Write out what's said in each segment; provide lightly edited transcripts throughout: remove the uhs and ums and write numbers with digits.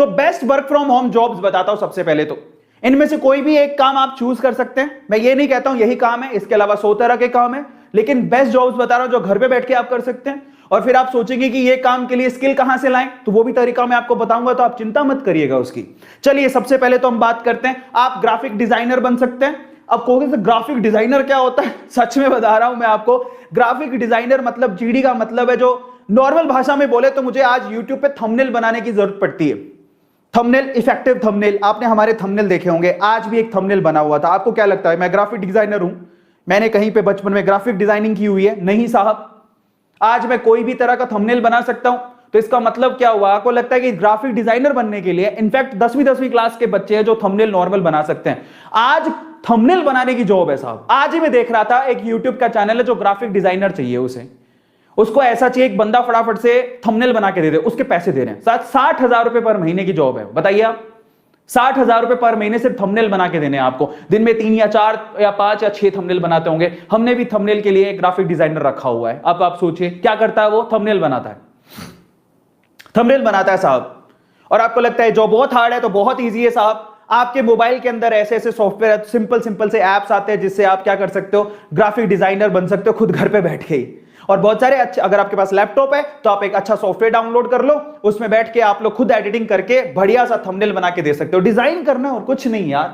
तो best work from home jobs बताता हूं सबसे पहले तो। इनमें से कोई भी एक काम आप चूज कर सकते हैं, मैं ये नहीं कहता हूं यही काम है, इसके अलावा 100 तरह के काम है, लेकिन बेस्ट जॉब्स बता रहा हूं जो घर पे बैठ के आप कर सकते हैं। और फिर आप सोचेंगे कि ये काम के लिए स्किल कहां से लाएं, तो वो भी तरीका मैं आपको बताऊंगा, तो आप चिंता मत करिएगा उसकी। चलिए सबसे पहले तो हम बात करते हैं, आप ग्राफिक डिजाइनर बन सकते हैं। अब कहोगे ग्राफिक डिजाइनर क्या होता है, सच में बता रहा हूं मैं आपको, ग्राफिक डिजाइनर मतलब जीडी का मतलब है, जो नॉर्मल भाषा में बोले तो मुझे आज यूट्यूब पे थंबनेल बनाने की जरूरत पड़ती है। थंबनेल, इफेक्टिव थंबनेल, आपने हमारे थंबनेल देखे होंगे, आज भी एक थंबनेल बना हुआ था। आपको क्या लगता है मैं ग्राफिक डिजाइनर हूं? मैंने कहीं पे बचपन में ग्राफिक डिजाइनिंग की हुई है? नहीं साहब। आज मैं कोई भी तरह का थंबनेल बना सकता हूं, तो इसका मतलब क्या हुआ? आपको लगता है कि ग्राफिक डिजाइनर बनने के लिए, इनफैक्ट 10वीं क्लास के बच्चे हैं जो थंबनेल नॉर्मल बना सकते हैं। आज थंबनेल बनाने की जॉब है साहब। आज ही मैं देख रहा था एक यूट्यूब का चैनल है जो ग्राफिक डिजाइनर चाहिए उसे, उसको ऐसा चाहिए एक बंदा फटाफट से थंबनेल बना के दे दे, उसके पैसे दे रहे हैं। 60,000 रुपए पर महीने की जॉब है, बताइए आप। 60,000 रुपए पर महीने सिर्फ थंबनेल बना के देने हैं आपको। दिन में 3 या 4 या 5 या 6 थंबनेल बनाते होंगे। हमने भी थंबनेल के लिए एक ग्राफिक डिजाइनर रखा हुआ है। अब आप सोचिए क्या करता है वो? थंबनेल बनाता है, थंबनेल बनाता है साहब। और आपको लगता है जॉब बहुत हार्ड है, तो बहुत ईजी है साहब। आपके मोबाइल के अंदर ऐसे ऐसे सॉफ्टवेयर, सिंपल से एप्स आते हैं जिससे आप क्या कर सकते हो, ग्राफिक डिजाइनर बन सकते हो खुद घर पे बैठ के ही। और बहुत सारे अच्छे, अगर आपके पास लैपटॉप है तो आप एक अच्छा सॉफ्टवेयर डाउनलोड कर लो, उसमें बैठ के आप लोग खुद एडिटिंग करके बढ़िया सा थंबनेल बना के दे सकते हो। डिजाइन करना और कुछ नहीं यार,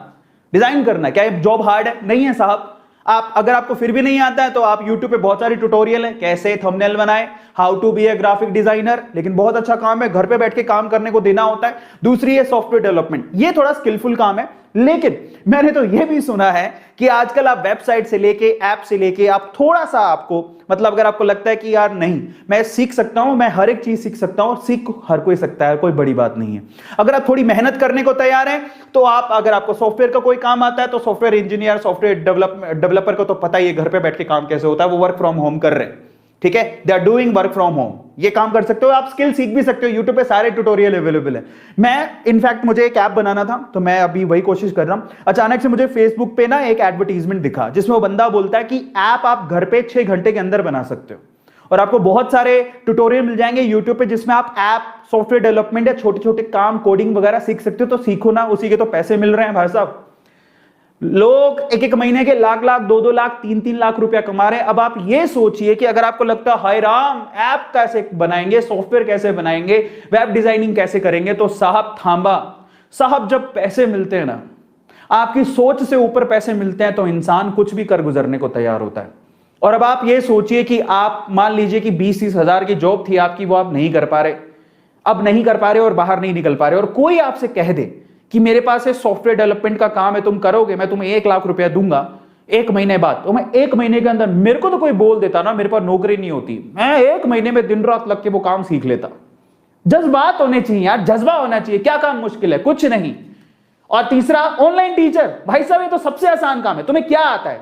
डिजाइन करना। क्या ये जॉब हार्ड है? नहीं है साहब। आप अगर आपको फिर भी नहीं आता है तो आप YouTube पे बहुत सारे ट्यूटोरियल है कैसे थंबनेल बनाए, how to be a graphic designer, लेकिन बहुत अच्छा काम है, घर पे बैठ के काम करने को देना होता है। दूसरी है सॉफ्टवेयर डेवलपमेंट, ये थोड़ा स्किलफुल काम है, लेकिन मैंने तो ये भी सुना है कि आजकल आप वेबसाइट से लेके ऐप से लेके आप थोड़ा सा आपको, मतलब अगर आपको लगता है कि यार नहीं मैं सीख सकता हूं, मैं हर एक चीज सीख सकता हूं, और सीख हर कोई सकता है, कोई बड़ी बात नहीं है। अगर आप थोड़ी मेहनत करने को तैयार हैं तो आप, अगर आपको सॉफ्टवेयर का कोई काम आता है तो सॉफ्टवेयर इंजीनियर, सॉफ्टवेयर डेवलपर को तो पता ही है घर पे बैठ के काम कैसे होता है, वो वर्क फ्रॉम होम कर रहे हैं, ठीक है, they are doing work from home, ये काम कर सकते हो। आप स्किल सीख भी सकते हो, यूट्यूब पे सारे ट्यूटोरियल अवेलेबल है। मैं इनफैक्ट मुझे एक ऐप बनाना था तो मैं अभी वही कोशिश कर रहा हूं। अचानक से मुझे फेसबुक पे ना एक एडवर्टीजमेंट दिखा जिसमें वो बंदा बोलता है कि ऐप आप घर पे 6 घंटे के अंदर बना सकते हो, और आपको बहुत सारे ट्यूटोरियल मिल जाएंगे यूट्यूब पे जिसमें आप ऐप, सॉफ्टवेयर डेवलपमेंट या छोटे छोटे काम, कोडिंग वगैरह सीख सकते हो। तो सीखो ना, उसी के तो पैसे मिल रहे हैं भाई साहब। लोग एक एक महीने के लाख लाख, 2-2 लाख, 3-3 लाख रुपया कमा रहे हैं। अब आप ये सोचिए कि अगर आपको लगता है हाय राम ऐप कैसे बनाएंगे, सॉफ्टवेयर कैसे बनाएंगे, वेब डिजाइनिंग कैसे करेंगे, तो साहब थांबा साहब, जब पैसे मिलते हैं ना, आपकी सोच से ऊपर पैसे मिलते हैं तो इंसान कुछ भी कर गुजरने को तैयार होता है। और अब आप ये सोचिए कि आप मान लीजिए कि 20-30 हजार की जॉब थी आपकी, वो आप नहीं कर पा रहे, अब नहीं कर पा रहे और बाहर नहीं निकल पा रहे, और कोई आपसे कह दे कि मेरे पास ये सॉफ्टवेयर डेवलपमेंट का काम है, तुम करोगे, मैं तुम्हें 1 लाख रुपया दूंगा 1 महीने बाद, तो मैं 1 महीने के अंदर, मेरे को तो कोई बोल देता ना, मेरे पास नौकरी नहीं होती, मैं 1 महीने में दिन रात लग के वो काम सीख लेता। जज्बात होने चाहिए यार, जज्बा होना चाहिए। क्या काम मुश्किल है? कुछ नहीं। और तीसरा, ऑनलाइन टीचर, भाई साहब ये तो सबसे आसान काम है। तुम्हें क्या आता है?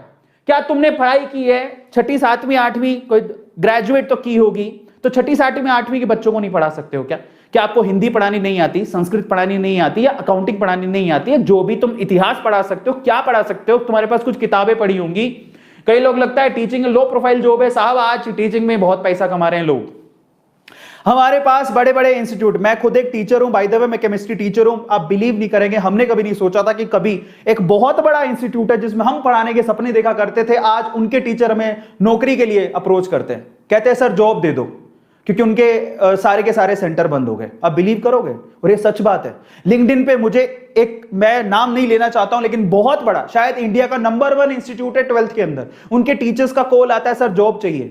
क्या तुमने पढ़ाई की है 6ठी 7वीं 8वीं, कोई ग्रेजुएट तो की होगी, तो 6ठी 7वीं 8वीं के बच्चों को नहीं पढ़ा सकते हो क्या? क्या आपको हिंदी पढ़ानी नहीं आती, संस्कृत पढ़ानी नहीं आती, या अकाउंटिंग पढ़ानी नहीं आती है? जो भी तुम इतिहास पढ़ा सकते हो, क्या पढ़ा सकते हो? तुम्हारे पास कुछ किताबें पढ़ी होंगी। कई लोग लगता है टीचिंग लो प्रोफाइल जॉब है साहब, आज टीचिंग में बहुत पैसा कमा रहे हैं लोग। हमारे पास बड़े बड़े इंस्टीट्यूट, मैं खुद एक टीचर हूं, बाय द वे मैं केमिस्ट्री टीचर हूं। आप बिलीव नहीं करेंगे, हमने कभी नहीं सोचा था कि कभी एक बहुत बड़ा इंस्टीट्यूट है जिसमें हम पढ़ाने के सपने देखा करते थे, आज उनके टीचर हमें नौकरी के लिए अप्रोच करते हैं, कहते हैं सर जॉब दे दो, क्योंकि उनके सारे के सारे सेंटर बंद हो गए। अब बिलीव करोगे, और ये सच बात है। लिंक्डइन पे मुझे एक, मैं नाम नहीं लेना चाहता हूं, लेकिन बहुत बड़ा, शायद इंडिया का नंबर 1 इंस्टीट्यूट है 12th के अंदर, उनके टीचर्स का कॉल आता है सर जॉब चाहिए,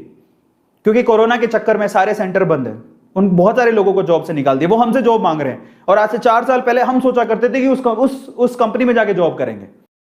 क्योंकि कोरोना के चक्कर में सारे सेंटर बंद है, उन बहुत सारे लोगों को जॉब से निकाल दिया, वो हमसे जॉब मांग रहे हैं। और आज से 4 साल पहले हम सोचा करते थे कि उस कंपनी में जाके जॉब करेंगे।